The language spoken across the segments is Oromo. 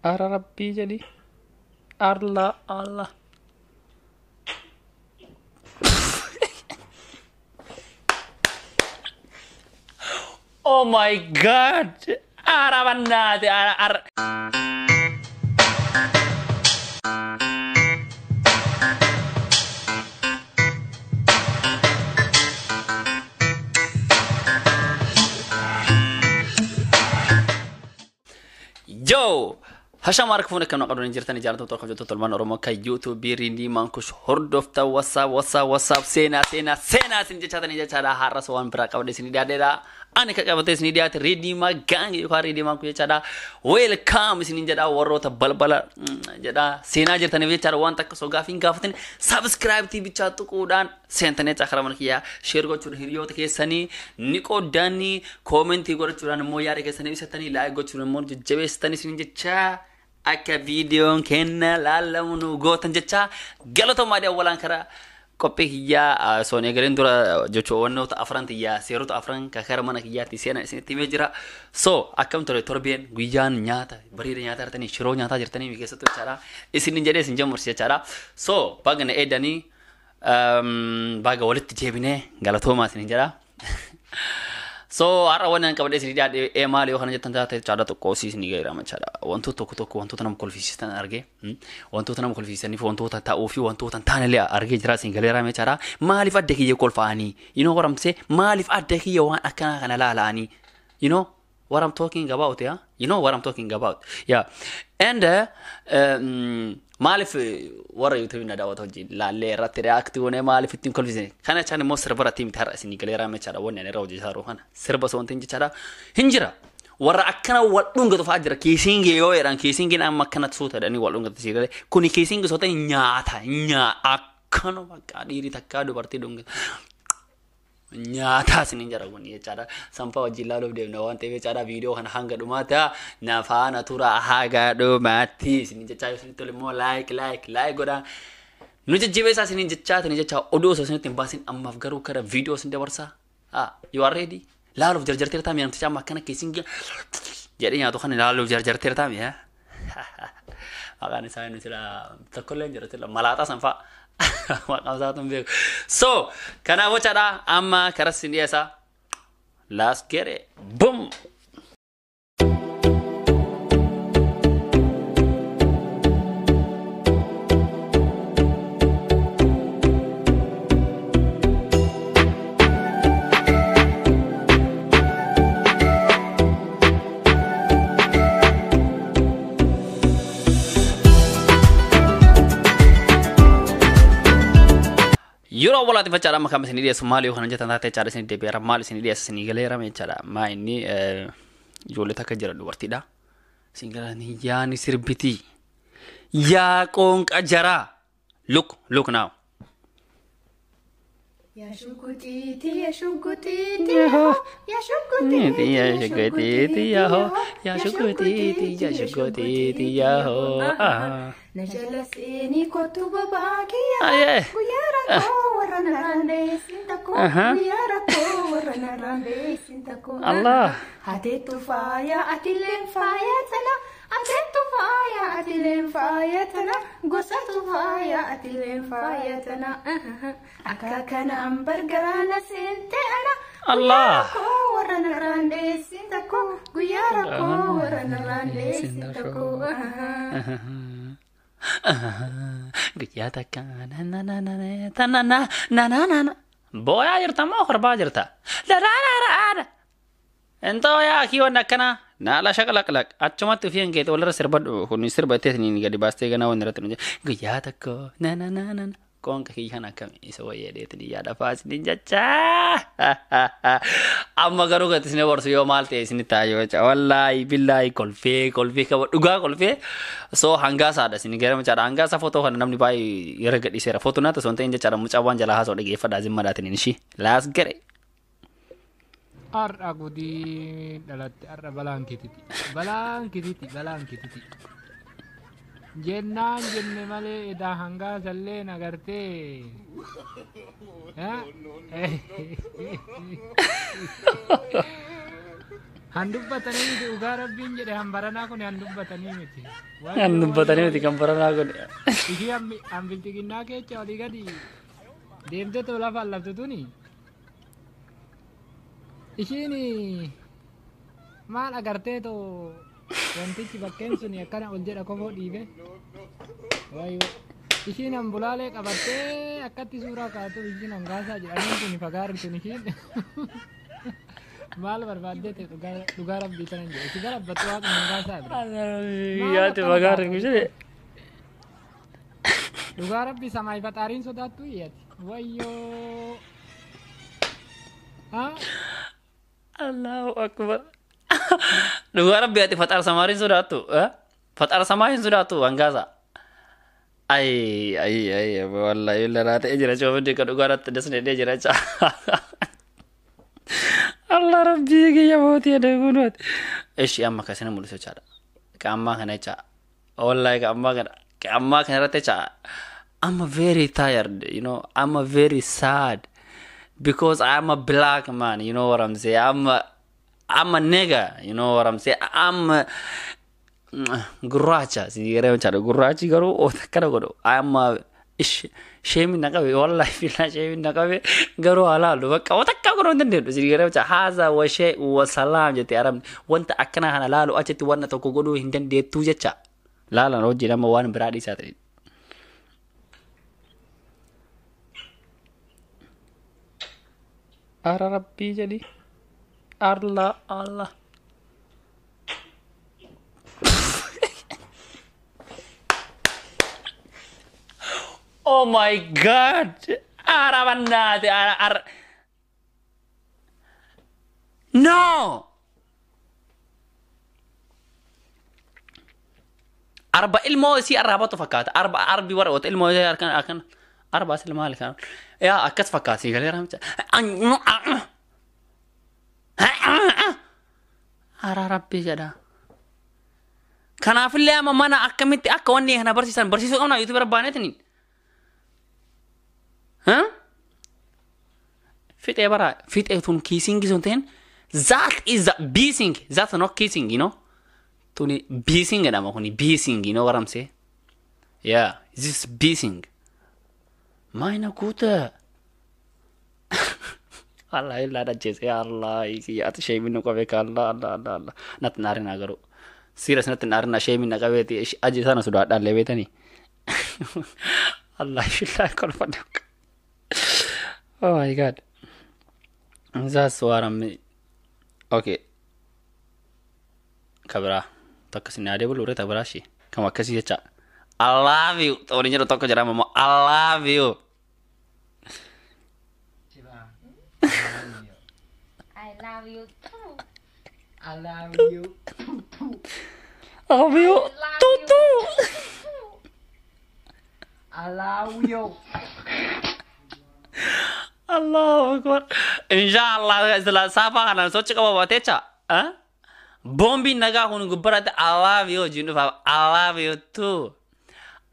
Ara Rabbii jedhi. Allah Allah. Oh my god. Ara bannate ara. Yo, Hasham Markfuna kam naqadun jirtani jaaratu to qabto tolman oromo kay YouTube birindi mankush hordofta WhatsApp sena sin jechatani jechada harras wan bra qabde sini dadera ane ka qabte sini diat ready ma gang yo ready man ku jechada welcome sini jada warota balbala jada sena jirtani jechada wan tak so gafin gafatin subscribe TV chatu kudan sentane chakhraman kiya share go chur hiriyo ke sani niko dani comment go churan mo yare ke sani setani like go churan mo jebe stani sini jecha akka video kenna lalamunu gotan jecha galato made walan kara koppe hiya sone garen dura jocho wonno ta afrant ya seru ta afran ka kara mana hiya ti sena sini ti mejira so akam tore torben guyan nyata bari nyata tani shiro nyata jirtani mi kesato cara isini jade sinjam mursi cara so bagane edani baga walit jebine galato ma sini jara so ara wannan kabade sini da e mali yo khana jatan ta chada to kosi sini gaira ma chada wantu to wantu tanam kolfisistan arge wantu tanam kolfisani fo wantu ta ofi wantu tan tanale arge jira sini galera me chada mali fa de ki kolfani you know what I'm saying mali fa de ki wan akana kana la lani you know what I'm talking about yeah you know what I'm talking about yeah and malif wara YouTube na dawa toji la le rat react wone malif tin kolfise kana chane mo server team tar asini galera me chara wonne ne rawji saru kana server so tin chara hinjira wara akana wadunga to fajira kisinge yo eran kisinge na makana tsuta dani wadunga to sigale kuni kisinge so tan nyata nya akano bakadiri takado parti dunga nyata sini jara goni cara sampai wajila lo dia nawan TV cara video kan hangga do mata nafa natura haga do mati sini jaca sini tole mo like goda nuje jibe sa sini jaca odo so sini timbasin amaf garu kara video sini warsa you are ready lalu jar tertam yang tica makana kissing jadi nyatu kan lalu jar tertam ya makanya saya nusa takolen jar tertam malata sampai so kana wachada amma karasin yasa let's get it boom Yuro wala tifa cara makam sini dia Somali kan jatan tate cara sini dia biar mal sini dia sini galera me cara ma ini jole tak jara do wartida singala ni yani sirbiti ya kong ajara look now ya shukutiti ya shukutiti ya ho ya shukutiti ya shukutiti ya ho ya shukutiti ya shukutiti ya ho najala sini kotu babaki ya aye guyara ko warana rande sintako guyara ko warana rande sintako Allah hate tu faya atilen faya tana hate tu faya atilen faya tana gosa tu faya atilen faya tana akakana ambar garana sinte ana Allah ko warana rande sintako guyara ko warana rande sintako Giyata kan na boya jirta ma kharba jirta la ento ya ki wana kana na la shakalak achuma tu fian ke to la serba huni serba te ni gadi baste gana wana ratnu giyata ko na kon ka ki hana kam iso ye de ti ya da fas din jacha amma garu ga tisne warso yo malte isni tayo cha wallahi billahi kolfe ka duga kolfe so hangga sa da sini gara cara hangga sa foto kan namni bai yara gadi sera foto na to sonte inja cara mucawan jala haso de gefa da zimma da tin shi last gere ar agudi dalat ar balang kititi jennan jenne male eda hanga jalle nagarte Handubbatanii miti dhugaa rabbiin jedhe hambaranaa kun handubbatanii miti. Handubbatanii miti kan baranaa kun. Ishii hambilxiqinnaa keecha olii gadi deemtee tola faallaftu tuni. Ishiin maal agartee too wantichi bakkeen suni akkana ol jedha kofoo dhiibe. Ishiin hambulaalee qabattee akkatti suuraa kaatu ishiin hangaasaa jedhanii kun fagaarri tun ishiin. Maal barbaaddeete dhugaa rabbii tanan jedhe si garabbattu waaqa hangaasaa bira. Yaate fagaarri kun jedhe. Dhugaa rabbii samaay faxaariin sodaattu iyyati. Wayyoo. Allahu akbar. Dhugaa rabbii ati faxaar samaariin sodaattu. Faxaar samaariin sodaattu hangaasaa. Ay wallahi laraate ejira coba dia kaduk garat desne dia jira ca. Allah rabbi ya mauti ada gunut. Amma kasih nama mulut cara. Ke amma kana ca. Wallahi ke amma kana rate ca. I'm very tired, you know. I'm very sad because I'm a black man, you know what I'm saying. I'm a nigger, you know what I'm saying. Guracha si kira macam gurachi garu oh takkan garu I'm ish shame nak kawe wallahi fila shame nak kawe garu halal do bakka oh takkan garu entende si kira macam haza wa shay wa salam jadi Arab wanta akna hana lalu aja tu warna toko godo hindan dia tu je cak lala roji nama wan beradi saat ini Rabbi jadi Allah Oh my God! Arawan natin, No! Arba ilmo si araba tu fakat. Arbi warawat ilmo si akan arba sila mahal kan. Ya akas fakat si kali ram. Rabbi jada. Kanafilya mana akamiti akawani hana bersisan kamna itu berbanet ni. Huh? Fit ebara fit etun kissing isonten. That is beasing. That's not kissing, you know. Tuni beasing nama kuni beasing, you know what I'm saying? Yeah, this is beasing. Maina kuta. Allah illa da jese Allah iki at shame no kabe Allah. Nat narin agaru. Serious nat narin shame na kabe ti aji sana sudah ada leweta ni. Allah illa kon Oh my God. That's what I'm Okay. Kabra. Takasini ade bulu re tabra shi. Kamu kasih ya, I love you. Orinya ro toko jara mama. I love you. I love you too. I love you. I love you. Tutu. I love you. Allah Akbar. Insyaallah setelah sapa kanan so cek apa teca. Bombi naga hun gubarat I love you jinu I love you too.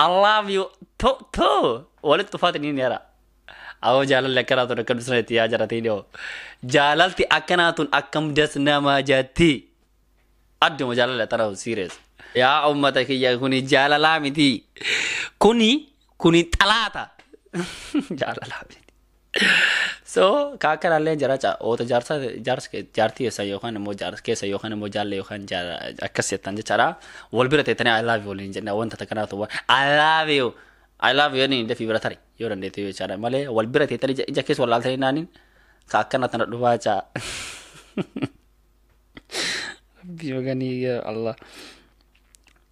I love you too. Walid tufat ini nera. Aku jalan lekar atau dekat sana ti ajar ti dia. Jalan ti akanatun akam dasna majati. Aduh jalan letar serius. Ya umat ya kuni jalan lamiti. Kuni talata. Jalan lamiti. So kakak alle jara cha o to jarti esa yohan mo jar ke esa yohan mo jalle yohan jar akasetan jara wolbira tetane I love you linjana wonta takana to I love you ni defi beratari yoran de te cara male wolbira tetane jakes walal tay nanin kakak natana duwa cha biogani ya Allah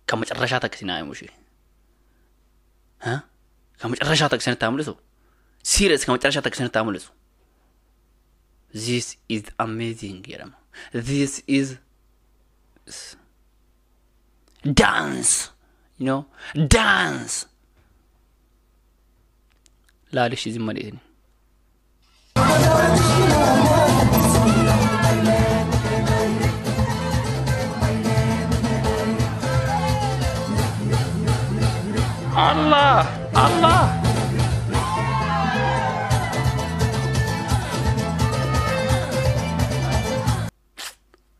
kamu cerasha tak sina mushi kamu cerasha tak sina tamleso Serious kamu cerasha tak sina tamleso This is amazing, Yaram. This is dance, you know, dance. La lish is money. Allah.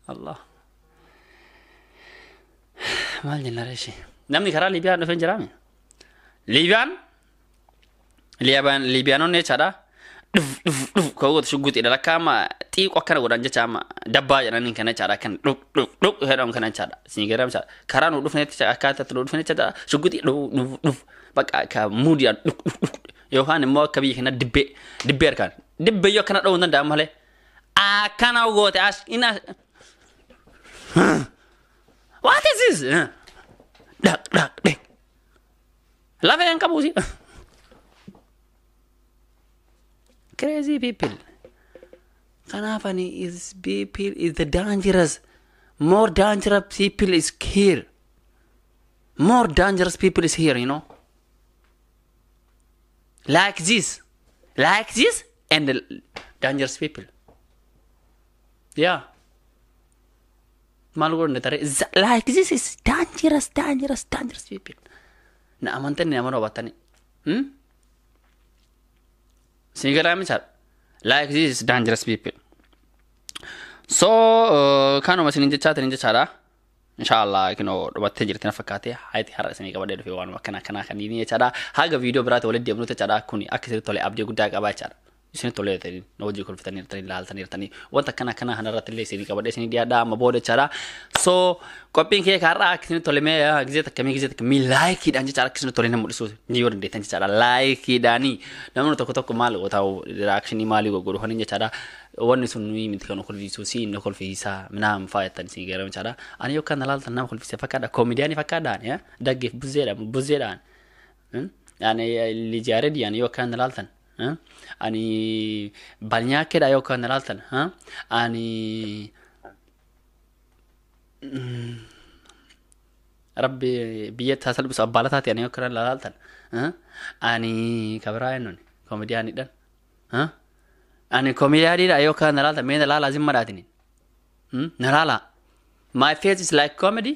Allah maal jenna reeshi namni karaa liibiyaan dhufeen jiraame liibiyaanonni jechaadha dhuf kawwatu shugguxiidha lakka amma xiiqoo akkana godhan jecha amma dabbaa jedhaniin kana jechaadha akkan dhuf jedhamu kana jechaadha isin garam jechaadha karaa nu dhufnetti akkaataatti nu dhufne jechaadha shugguxii dhuf bakka akka muudiyaan dhuf yookaan immoo akka biyya kana dibbee harkaan dibbee yoo akkana dha'uu hin danda'amu malee akkana goote ina what is this dak lafeen qabuusi crazy people kanafani is people is the dangerous more dangerous people is here more dangerous people is here you know like this and the dangerous people yeah malgon tare like this is dangerous people na amantan ne amano batani Singaram chat like this is dangerous people. So kanu masih ninja cara inshallah kino batte jirtina fakate hayti harra sini kabade do wan makana kana kan ini cara haga video berat oleh dia menurut cara kuni akhir tole abdi gudda ka bacar sini tole tadi noji kul fitani tani lal tani wanta kana hanarat le sini kabade sini dia ada mabode cara so copying ke karra sini tole me gizet kami like dan cara sini tole namu disu ni yor de tan cara like dani namun to mal tahu reaction ni mali go guru hanin cara wani sunui min tikano kul visu si no kul visa menam fayatan sini garam cara ani yo kan lal tanam kul visa fakada komediani fakada ya dagge buzedan yani li jare di ani yo kan lal tan ani banyak keda yo kan laltan ani rabbi biyat hasal bis abalatati ani yo kan laltan ani kabrayan komedian dan ani komedian da yo kan laltan me la lazim madatini nalala my face is like comedy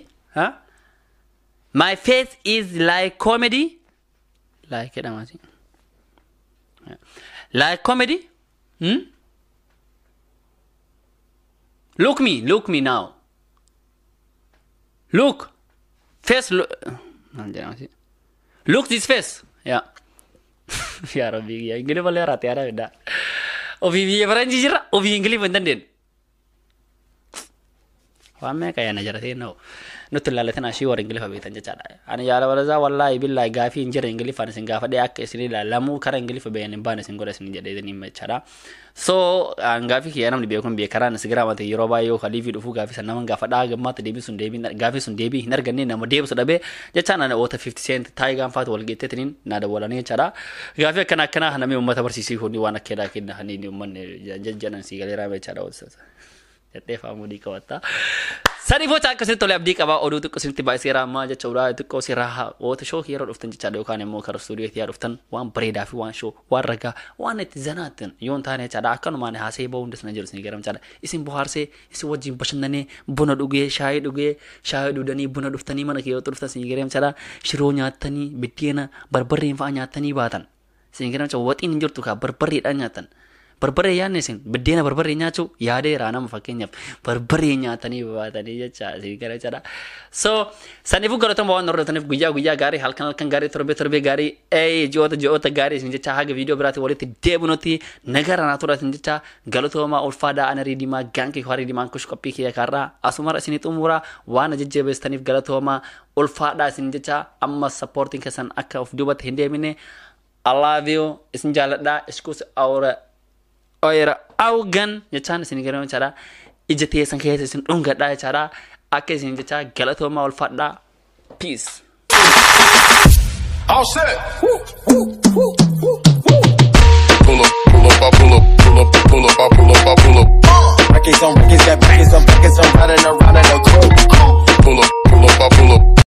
my face is like comedy like keda masih like comedy look me now look face look this face yeah ya rabbi ya ingili boleh rati ada beda ovi faranji jira ovi ingili benden wame kaya najarate no nutulalaten ashi war ingili fabetan jada ani yara walaza wallahi billahi gafi injira ingili fa sin gafa de ak isni la lamu kara ingili fa bayan bana sin goda sin jade ni machara so an gafi ki yanam be kon be karana sigira mata yoruba yo khalifi dufu gafi sannan gafa da ga mata debi sun debi gafi sun debi hinar ganne na debi su dabe jachana na wata 50 cent taigan fat wal getetrin na da wala ne chara gafi kana hana me ummata barsi si honi wana keda kinna hani ni umman jajjanan si galera be chara wasa jate famu di kawata sani vocha kasin tole abdi kaba odu tu kasin tiba sira ma ja chawra tu ko sira o to show hero uftan cha do kane mo kar studio tiar uftan wan breda fi wan show wan raga wan etizanaten yon tane cha da kan mane hase bo undes na jelus ni garam cha isin buhar se isi wajim bashandane buna duge shahid udani buna duftani mana ki otur uftan sin garam cha shiro nyatani bitiena barbari fa nyatani batan sin garam cha watin njur tu ka barbari dan nyatan berberi ya nesin bedena berberi nyacu ya de rana mafakenya berberi nyatani babatani jacha sigara cara so sanifu garo tambo noro tanif guja gari halkan gari terbe gari jota gari sin jacha haga video berarti waliti debunoti negara natura sin jacha galoto ma ulfada anari dima ganki khari dima kush kopi kiya karra asumara sini tumura wana jejje bes tanif galoto ma ulfada sin jacha amma supporting kesan akka of dubat hinde mine I love you isin jalada iskus aura Oira augan jachan sini garam cara ijete sangke sin dunga da cara ake sin jacha galato ma ul fadda peace all set pull up